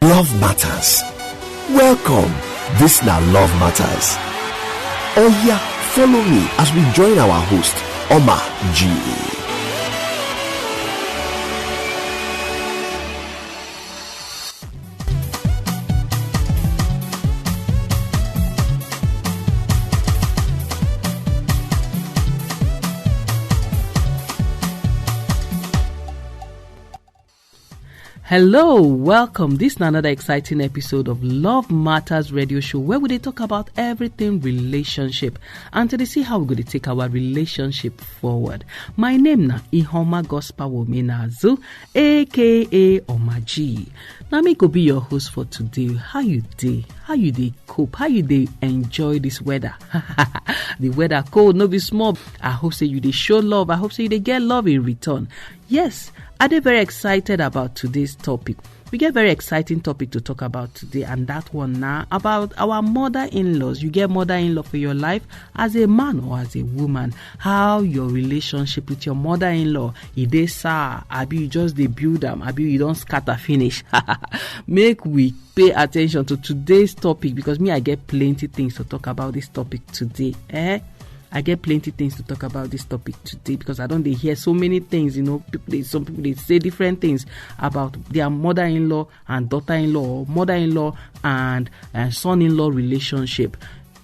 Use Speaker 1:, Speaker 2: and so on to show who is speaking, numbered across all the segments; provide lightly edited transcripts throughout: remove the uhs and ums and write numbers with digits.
Speaker 1: Love Matters. Welcome. This now Love Matters. Oh yeah, follow me as we join our host, Oma G.
Speaker 2: Hello, welcome. This is another exciting episode of Love Matters radio show where we talk about everything relationship and to see how we're going to take our relationship forward. My name na Ihoma Gospel Womenazu, aka Omaji. Now me go be your host for today. How you dey? How you dey cope? How you dey enjoy this weather? The weather cold, no be small. I hope say you dey show love. I hope say you dey get love in return. Yes, I'm very excited about today's topic. We get very exciting topic to talk about today, and that one now about our mother-in-laws. You get mother-in-law for your life as a man or as a woman. How your relationship with your mother-in-law, if they sour, abi you just dey build them, abi you don't scatter finish. Make we pay attention to today's topic because me I get plenty things to talk about this topic today. I get plenty things to talk about this topic today because I don't hear so many things, some people they say different things about their mother-in-law and daughter-in-law, or mother-in-law and son-in-law relationship.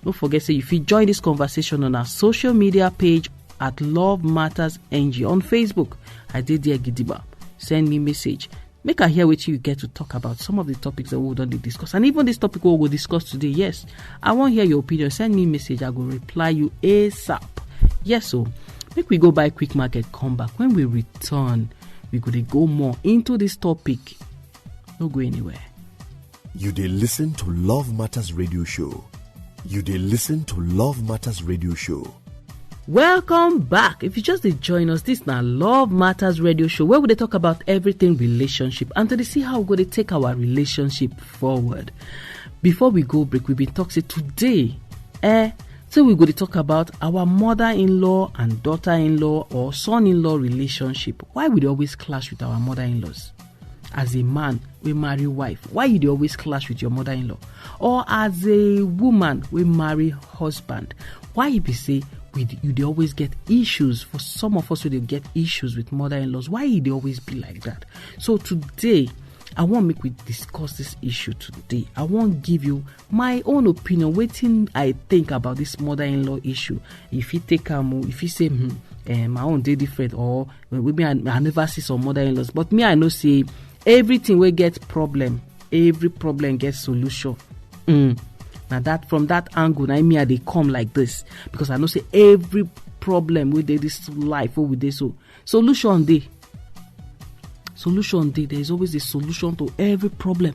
Speaker 2: Don't forget, say if you join this conversation on our social media page at Love Matters NG on Facebook, I did there Gidiba. Send me message. Make I hear what you get to talk about some of the topics that we don't discuss. And even this topic we will discuss today, yes. I want to hear your opinion. Send me a message. I will reply you ASAP. Yes, so make we go buy quick market, come back. When we return, we're going to go more into this topic. Don't go anywhere.
Speaker 1: You dey listen to Love Matters radio show. You dey listen to Love Matters radio show.
Speaker 2: Welcome back. If you just join us, this is now Love Matters radio show where we talk about everything relationship and to see how we're going to take our relationship forward. Before we go break, we've been talking today. So we're going to talk about our mother-in-law and daughter-in-law or son-in-law relationship. Why would they always clash with our mother-in-laws? As a man, we marry wife. Why you always clash with your mother-in-law? Or as a woman, we marry husband. Why you be say you always get issues? For some of us, they get issues with mother-in-laws. Why they always be like that? So today, I want make we discuss this issue today. I want give you my own opinion. Waiting, I think about this mother-in-law issue. If you take if you say my own day different, or maybe I never see some mother-in-laws, but me I know say everything will get problem. Every problem gets solution. Now that from that angle, I mean they come like this because I know say every problem with this life or with this solution day. There is always a solution to every problem.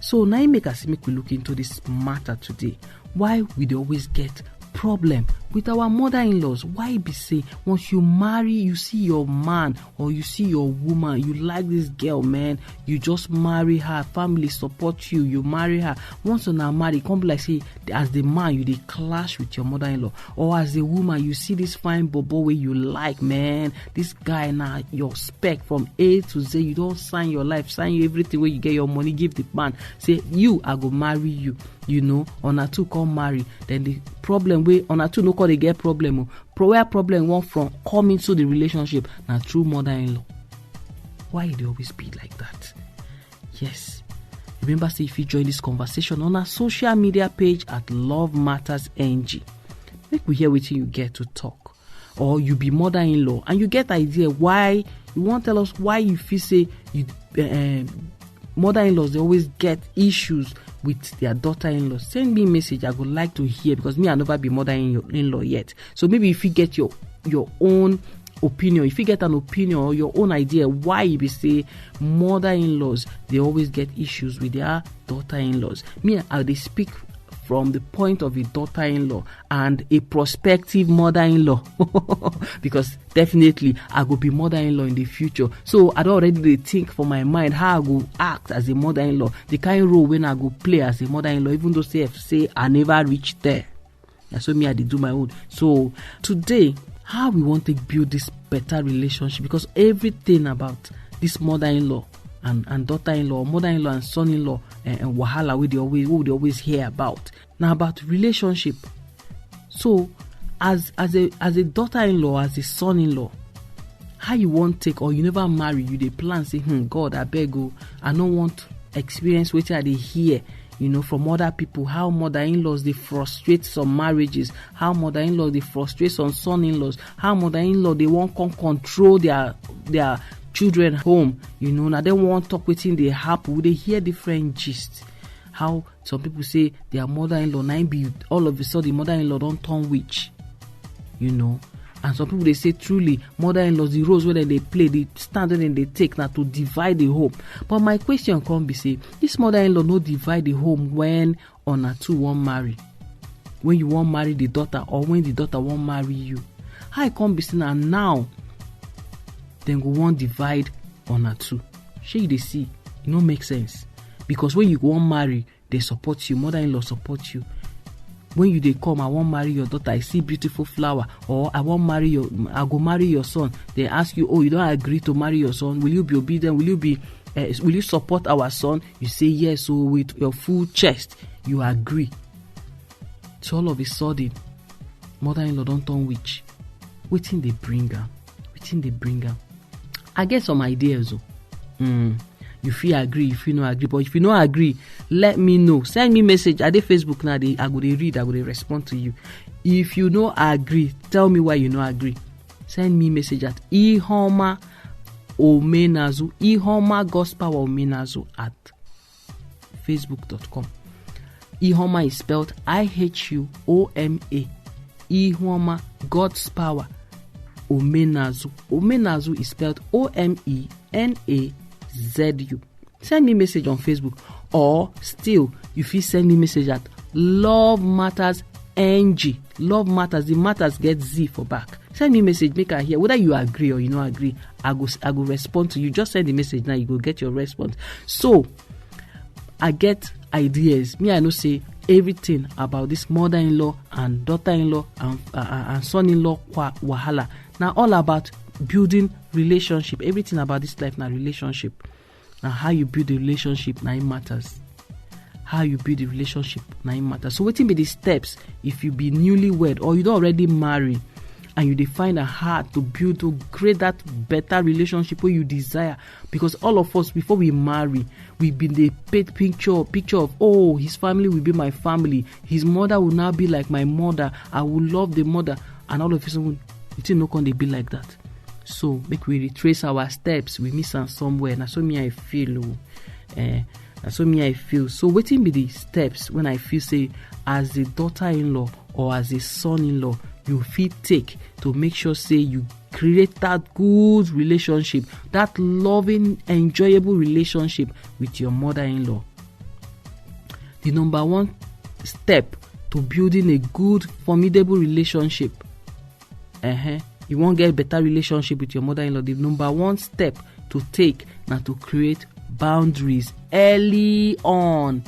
Speaker 2: So now make we look into this matter today. Why we always get problem with our mother-in-laws? Why be say once you marry, you see your man or you see your woman, you like this girl, man, you just marry her, family support you, you marry her. Once you now marry, come be like say as the man you they clash with your mother-in-law, or as a woman you see this fine bobo where you like, man, this guy now your spec from A to Z, you don't sign your life, sign you everything where you get your money, give the man, say you I go marry you, on a two come marry, then the problem way on a two no call they get problem. Where problem one from come into the relationship now true mother-in-law. Why they always be like that? Yes. Remember, say if you join this conversation on our social media page at Love Matters NG, make we hear what you get to talk. Or you be mother-in-law and you get idea why you want to tell us why you feel say you mother-in-laws they always get issues with their daughter-in-law. Send me a message. I would like to hear because me I never be mother-in-law yet. So maybe if you get your own opinion, if you get an opinion or your own idea why you be say mother-in-laws they always get issues with their daughter-in-laws. Me I they speak from the point of a daughter-in-law and a prospective mother-in-law because definitely I will be mother-in-law in the future. So I don't already think for my mind how I go act as a mother-in-law, the kind of role when I go play as a mother-in-law, even though say I never reached there. That's what me I did do my own. So today, how we want to build this better relationship, because everything about this mother-in-law and daughter-in-law, mother-in-law and son-in-law and wahala we dey always hear about. Now about relationship. So as a daughter-in-law, as a son-in-law, how you want take, or you never marry, you dey plan say, God, I beg you, I no want experience wetin I dey hear, from other people, how mother-in-laws they frustrate some marriages, how mother-in-law they frustrate some son-in-laws, how mother-in-law they won't come control their children home, now they won't talk wetin dey happen. They hear different gist. How some people say their mother-in-law now be all of a sudden the mother-in-law don't turn witch, And some people they say truly mother-in-laws, the roles where they play, the standard and they take now to divide the home. But my question come be say, this mother-in-law no divide the home when on a two won't marry. When you won't marry the daughter, or when the daughter won't marry you. How it come be say now then go one divide on a two. Shey they see, it no make sense. Because when you won't marry, they support you, mother-in-law support you. When you they come, I won't marry your daughter, I see beautiful flower, or I go marry your son. They ask you, you don't agree to marry your son. Will you be obedient? Will you support our son? You say yes. So with your full chest, you agree. So all of a sudden, mother-in-law don't turn witch. Wetin they bring her? I get some ideas. You feel agree, if you no agree, but if you no agree, let me know. Send me message at the Facebook now. I go read, I go respond to you. If you no agree, tell me why you no agree. Send me message at ihoma omenazu, ihoma gospel omenazu at facebook.com. Ihoma is spelled IHUOMA. Ihoma, God's power. Omenazu. Omenazu is spelled OMENAZU. Send me message on Facebook, or still you fit send me message at Love Matters NG. Love Matters, the matters get Z for back. Send me message, make I hear whether you agree or you no agree. I go respond to you. Just send the message now, you go get your response. So I get ideas. Me, I know say everything about this mother-in-law and daughter-in-law and son-in-law wahala. Now all about building relationship. Everything about this life now relationship. Now how you build a relationship now it matters. How you build a relationship now it matters. So what be the steps if you be newlywed or you don't already marry and you define a hard to build to create that better relationship where you desire? Because all of us before we marry, we've been the paid picture of his family will be my family, his mother will now be like my mother, I will love the mother, and all of a sudden it's not going to be like that. So make we retrace our steps. We miss them somewhere. Now so me I feel. So waiting be the steps when I feel say as a daughter-in-law or as a son-in-law you feel take to make sure say you create that good relationship, that loving, enjoyable relationship with your mother-in-law. The number one step to building a good, formidable relationship. You won't get better relationship with your mother-in-law. The number one step to take now to create boundaries early on.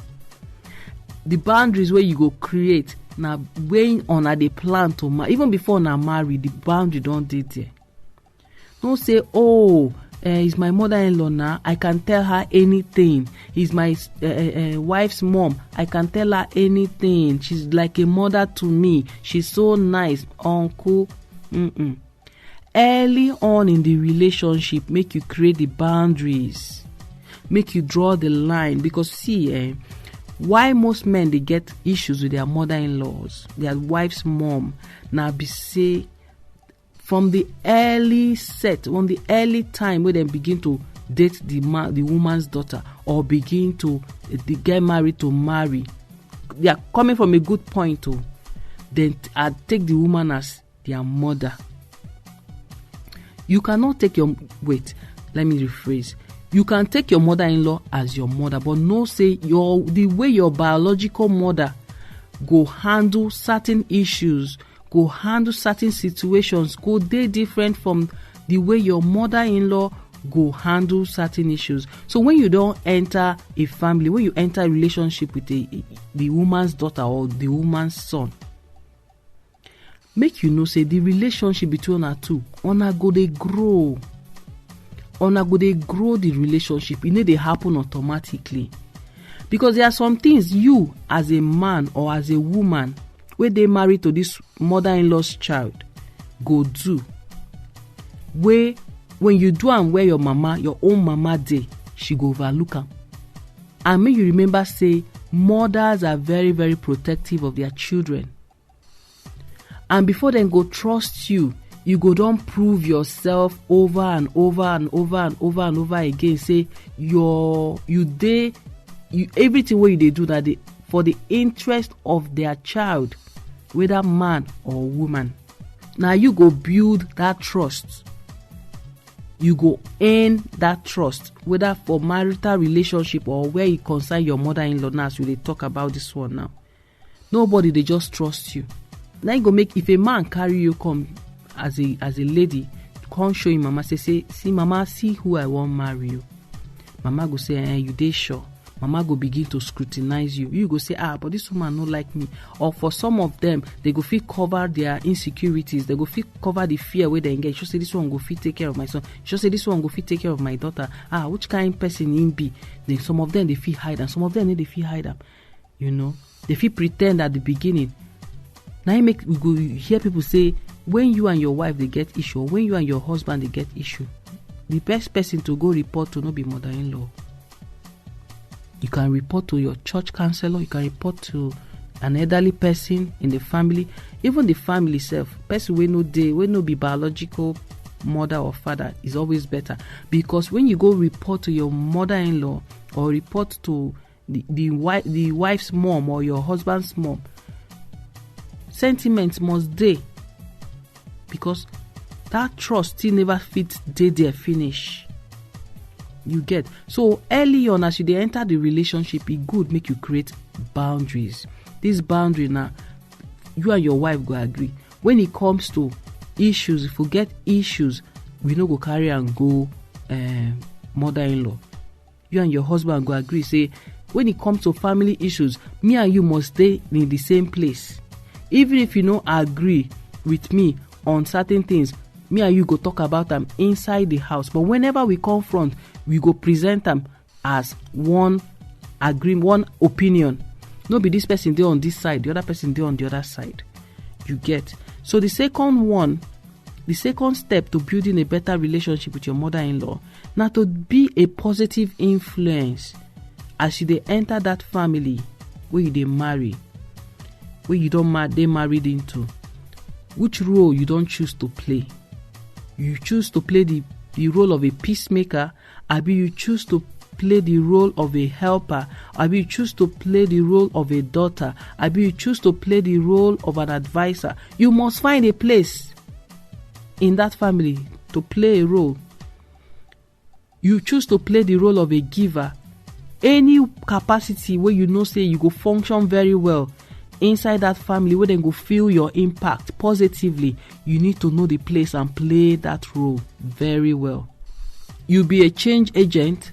Speaker 2: The boundaries where you go create now when on a the plan to marry, even before now marry, the boundary don't did there. Don't say, he's my mother-in-law now, I can tell her anything. He's my wife's mom, I can tell her anything. She's like a mother to me. She's so nice, uncle. Early on in the relationship, make you create the boundaries, make you draw the line. Because see, why most men they get issues with their mother-in-laws, their wife's mom, now be say from the early time when they begin to date the woman's daughter or begin to get married to marry, they are coming from a good point to then take the woman as their mother. You cannot take let me rephrase. You can take your mother-in-law as your mother, but no say the way your biological mother go handle certain issues, go handle certain situations, go they different from the way your mother-in-law go handle certain issues. So when you don't enter a family, when you enter a relationship with the woman's daughter or the woman's son, make you know say the relationship between our two, una go they grow. una go dey grow the relationship. E no dey happen automatically, because there are some things you as a man or as a woman wey dey married to this mother-in-law's child go do, wey when you do am where your own mama dey, she go overlook am. And make you remember say mothers are very, very protective of their children, and before dem go trust you, you go don prove yourself over and over and over and over and over again. Say everything wey you dey do that for the interest of their child, whether man or woman. Now you go build that trust. You go earn that trust, whether for marital relationship or where it concern your mother-in-law. Now, so they talk about this one now. Nobody they just trust you. Now you go make, if a man carry you come as a lady, come show him mama, say see mama, see who I want marry you. Mama go say, you dey sure? Mama go begin to scrutinize you. You go say, but this woman no like me. Or for some of them, they go fit cover their insecurities. They go fit cover the fear where they engage. You say this one go fit take care of my son. You say this one go fit take care of my daughter. Which kind of person him be? Then some of them they fit hide, and some of them they fit hide them. You know, they fit pretend at the beginning. Now we go hear people say, when you and your wife they get issue, or when you and your husband they get issue, the best person to go report to no be mother-in-law. You can report to your church counselor. You can report to an elderly person in the family, even the family self. Person we no be biological mother or father is always better, because when you go report to your mother-in-law or report to the wife's mom or your husband's mom, sentiments must dey, because that trust still never fit dey there finish. You get? So early on, as you dey enter the relationship, it good make you create boundaries. This boundary now, you and your wife go agree. When it comes to issues, if we get issues, we no go carry and go mother-in-law. You and your husband go agree. Say, when it comes to family issues, me and you must stay in the same place. Even if you no agree with me on certain things, me and you go talk about them inside the house. But whenever we confront, we go present them as one opinion. No be this person dey on this side, the other person dey on the other side. You get? So the second step to building a better relationship with your mother-in-law, now to be a positive influence as you dey enter that family where you dey marry, where you dey married into. Which role you don't choose to play? You choose to play the role of a peacemaker, or you choose to play the role of a helper, or you choose to play the role of a daughter, or you choose to play the role of an advisor. You must find a place in that family to play a role. You choose to play the role of a giver. Any capacity where you know say you go function very well inside that family, where they go feel your impact positively, you need to know the place and play that role very well. You be a change agent,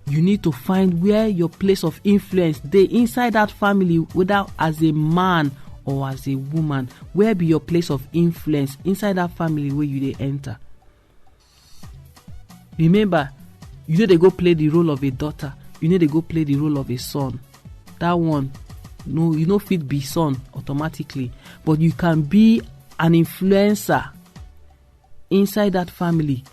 Speaker 2: you need to find where your place of influence dey inside that family, whether as a man or as a woman. Where be your place of influence inside that family where you dey enter? Remember, you know they go play the role of a daughter, you know they go play the role of a son. That one, no, you no fit be son automatically, but you can be an influencer inside that family.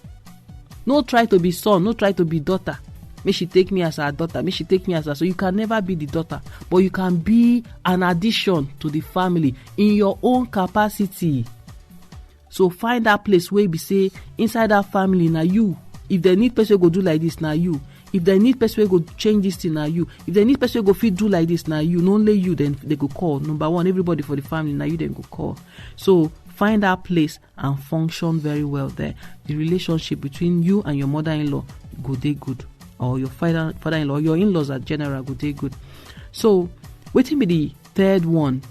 Speaker 2: No try to be son, no try to be daughter. May she take me as her daughter, may she take me as her. So you can never be the daughter, but you can be an addition to the family in your own capacity. So find that place where you be say inside that family, now you. If they need person go do like this, now you. If they need person go change this thing, now you. If they need person go fit do like this, now you. Not only you, then they go call. Number one, everybody for the family, now you then go call. So find that place and function very well there. The relationship between you and your mother-in-law go dey good, or your father-in-law, your in-laws at general go dey good. So wetin be the third one?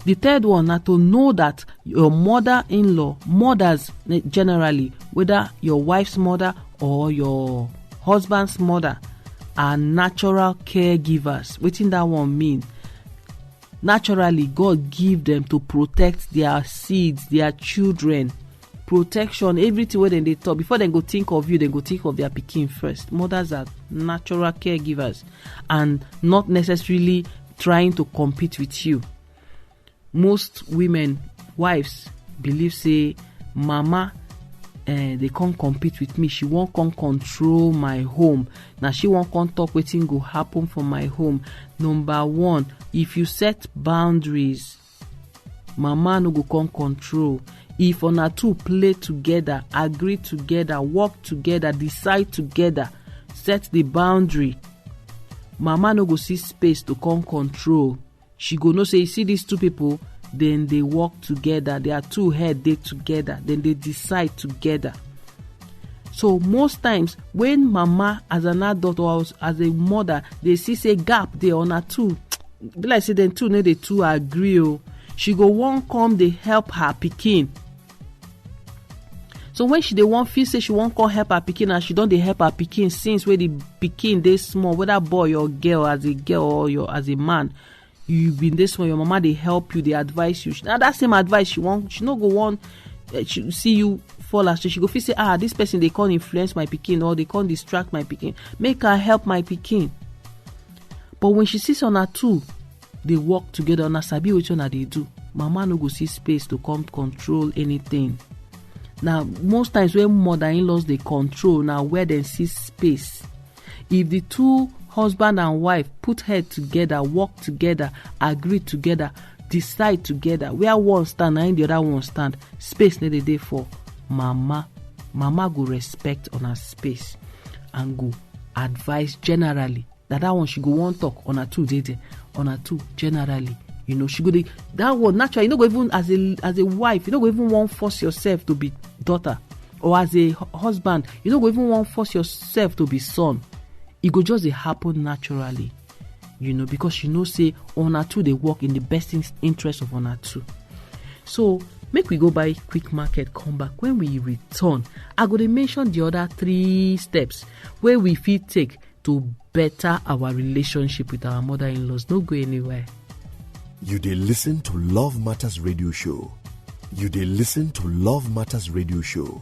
Speaker 2: The third one na to know that your mother-in-law, mothers generally, whether your wife's mother or your husband's mother, are natural caregivers. Wetin that one mean? Naturally, God give them to protect their seeds, their children, protection, everything wey dem dey talk. Before dem go think of you, dem go think of their pikin first. Mothers are natural caregivers and not necessarily trying to compete with you. Most women, wives, believe say mama they can't compete with me. She won't come control my home. Now she won't come talk wetin go happen for my home. Number one, if you set boundaries, mama no go come control. If una two play together, agree together, work together, decide together, set the boundary, mama no go see space to come control. She go know say, you see these two people, then they work together. Their two head dey together. Then they decide together. So most times when mama as an adult or as a mother, they see say gap there on her two, be like say them two no dey two agree. Oh, she go wan come dey help her pikin. So when she dey wan feel say she wan come help her pikin, and she don dey help her pikin since when the pikin dey small, whether boy or girl, as a girl or as a man, you been this one, your mama they help you, they advise you. Now that same advice she no go want she see you fall astray. She go feel say, this person they can't influence my pikin, or they can't distract my pikin, make her help my pikin. But when she sees on her two, they work together on a sabi which one they do, mama no go see space to come control anything. Now most times when mother-in-laws they control, now where they see space. If the two husband and wife put head together, work together, agree together, decide together, where one stand and the other one stand, space no dey dey for mama. Mama go respect on her space and go advise generally. That one she go want talk on her two day, on her two generally. You know, she go dey that one naturally. You no go even as a wife, you no go even want force yourself to be daughter, or as a husband, you no go even want force yourself to be son. It go just happen naturally, you know, because you know say on her two they work in the best interest of on her two. So make we go by quick market, come back. When we return, I go to mention the other 3 steps where we fit take to better our relationship with our mother-in-laws. No go anywhere.
Speaker 1: You dey listen to Love Matters Radio Show. You dey listen to Love Matters Radio Show.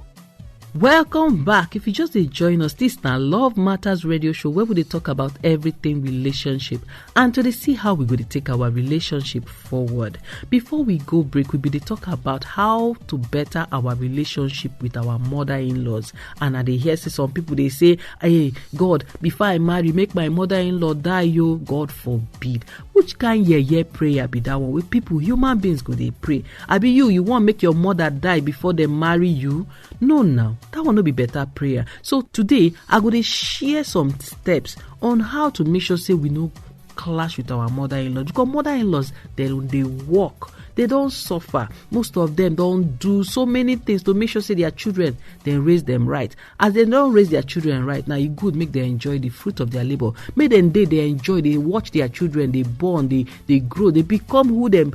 Speaker 2: Welcome back. If you just join us, this now Love Matters Radio Show, where we dey talk about everything relationship and to see how we go to take our relationship forward. Before we go break, we be dey talk about how to better our relationship with our mother-in-laws. And I dey hear say some people they say, "Hey God, before I marry, make my mother-in-law die." Yo, God forbid. Which kind yeye prayer be that one? With people, human beings go they pray. I be you want make your mother die before they marry you? No, now. That will not be better prayer. So today I go to share some steps on how to make sure say we no clash with our mother-in-law, because mother-in-laws they work, they don't suffer. Most of them don't do so many things to make sure say their children they raise them right. As they don't raise their children right, now it good make them enjoy the fruit of their labor. Make them they enjoy, they watch their children, they born, they grow, they become who them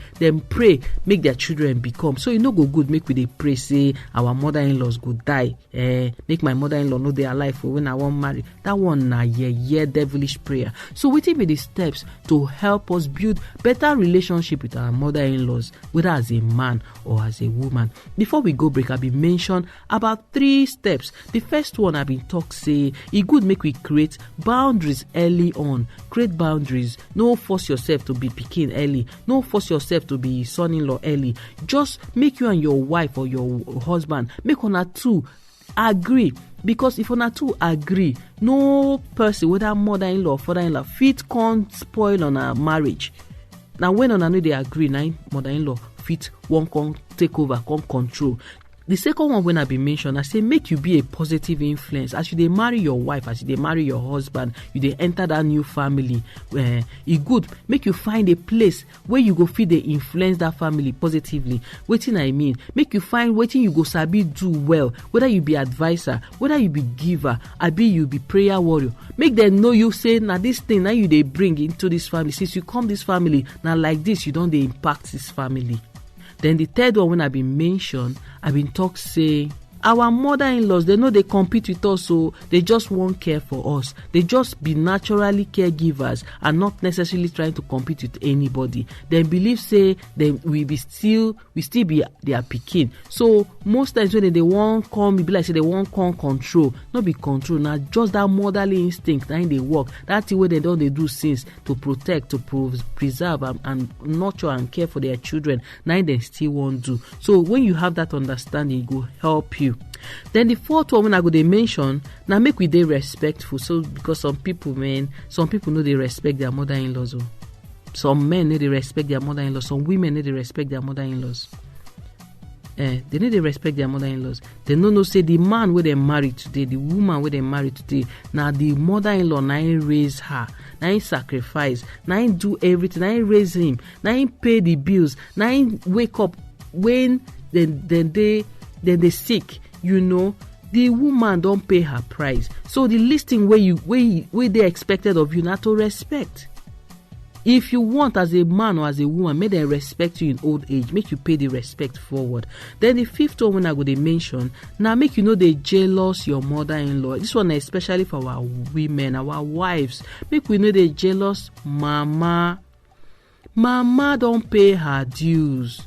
Speaker 2: pray make their children become. So go good make we they pray say our mother-in-laws go die. Make my mother-in-law know they are alive for when I want marry. That one na devilish prayer. So what be the steps to help us build better relationship with our mother-in-laws, whether as a man or as a woman? Before we go break, I be mention about 3 steps. The first one I been talk say it good make we create boundaries early on. Create boundaries. No force yourself to be pikin early. No force yourself to be son-in-law early. Just make you and your wife or your husband make una two agree. Because if una two agree, no person, whether mother-in-law or father-in-law, fit can't spoil on a marriage. Now when una know they agree, now mother-in-law fit won't come take over, come control. The second one when I be mentioned, I say make you be a positive influence. As you they marry your wife, as you they marry your husband, you they enter that new family. It good make you find a place where you go fit they influence that family positively. Wetin I mean, make you find wetin you go sabi do well. Whether you be advisor, whether you be giver, abi you be prayer warrior. Make them know you say now this thing now you they bring into this family. Since you come this family now like this, you don't they impact this family. Then the third one when I been mentioned, I been talk say our mother-in-laws, they know they compete with us, so they just want care for us. They just be naturally caregivers and not necessarily trying to compete with anybody. They believe say we still be their pikin. So most times when they want come, be like say they want come control, not be control. Now just that motherly instinct that they work. That's the way they do things to protect, to preserve and nurture and care for their children. Now they still want to. So when you have that understanding, it will help you. Then the fourth one when I go they mention, now make we dey respectful. So because some people know they respect their mother-in-laws. Oh. Some men need to respect their mother-in-laws. Some women need to respect their mother-in-laws. They need to respect their mother-in-laws. They no say the man where they married today, the woman where they married today. Now the mother-in-law now raise her, now sacrifice, now do everything, now raise him, now pay the bills, now wake up when they sick. You know, the woman don't pay her price. So the least thing where they expected of you not to respect. If you want as a man or as a woman, make them respect you in old age. Make you pay the respect forward. Then the fifth one when I go they mention, now make you know they jealous your mother-in-law. This one especially for our women, our wives. Make we know they jealous mama. Mama don't pay her dues.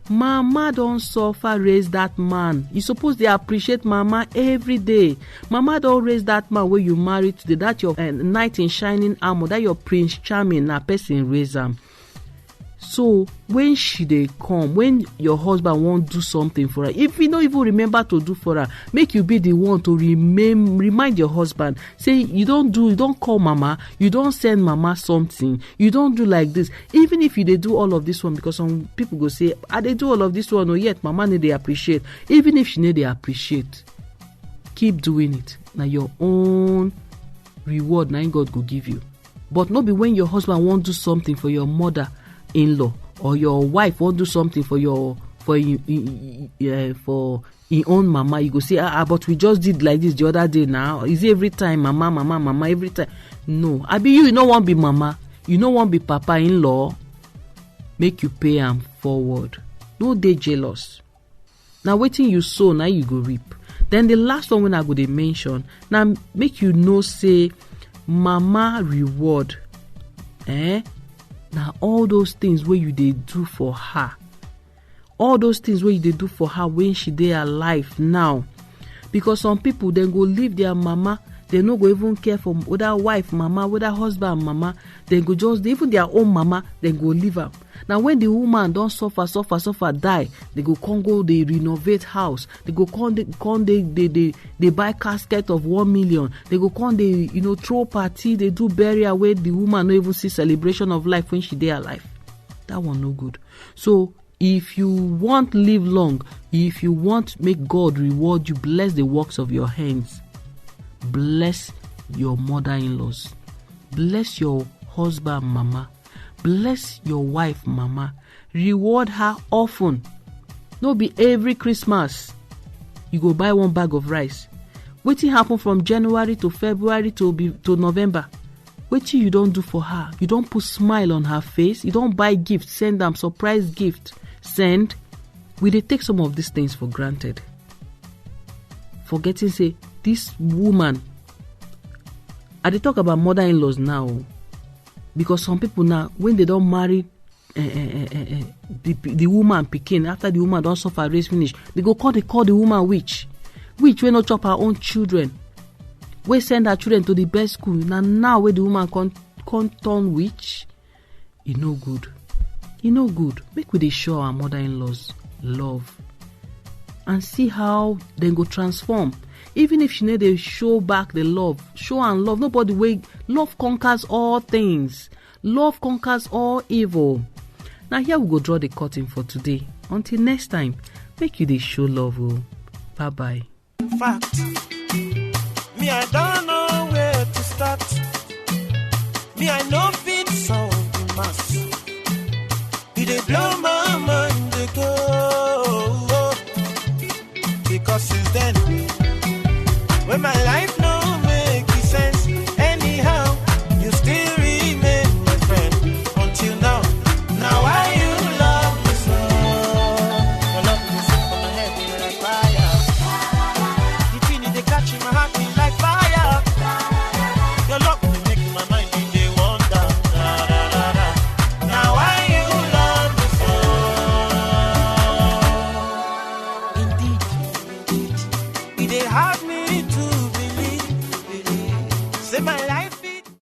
Speaker 2: Mama don't suffer raise that man. You suppose they appreciate mama every day. Mama don't raise that man where you married today. That your knight in shining armor. That your prince charming na person raise him. So when she they come, when your husband won't do something for her, if you don't even remember to do for her, make you be the one to remind your husband. Say you don't call mama, you don't send mama something, you don't do like this. Even if you they do all of this one, because some people go say, they do all of this one, or yet mama need they appreciate. Even if she need they appreciate, keep doing it. Now your own reward, now God will give you. But not be when your husband won't do something for your mother-in-law, or your wife won't do something for your own mama, you go say but we just did like this the other day. Now is it every time mama every time? No, I be you don't want be mama, you don't want be papa-in-law. Make you pay am forward. No dey jealous. Now waiting you sow, now you go reap. Then the last one when I go they mention, now make you know say mama reward. Now all those things where you they do for her, all those things where you they do for her when she dey alive now, because some people then go leave their mama, they no go even care for whether wife mama, whether husband mama, they go just even their own mama, then go leave her. Now when the woman don't suffer die, they go they renovate house, they go they buy casket of 1 million, they go they throw party, they do burial where the woman no even see celebration of life when she dey alive. That one no good. So if you want live long, if you want make God reward you, bless the works of your hands, bless your mother-in-laws, bless your husband mama, bless your wife mama, reward her often. No be every Christmas you go buy one bag of rice. Wetin happen from January to February to November? Wetin you don't do for her? You don't put smile on her face, you don't buy gift, send them surprise gift, send. We dey take some of these things for granted, forgetting say this woman, I dey talk about mother-in-laws now, because some people now when they don't marry the woman pikin, after the woman don't suffer raise finish, they call the woman witch wey no chop her own children, we send her children to the best school. Now where the woman can turn witch, it no good. Make we dey show our mother-in-laws love and see how they go transform. Even if she need to show back the love, show and love. Nobody way love conquers all things. Love conquers all evil. Now here we go draw the curtain for today. Until next time, make you dey show love. Bye bye.
Speaker 3: Fact, me I don't know where to start. Me I know fit solve the mass. It dey blow my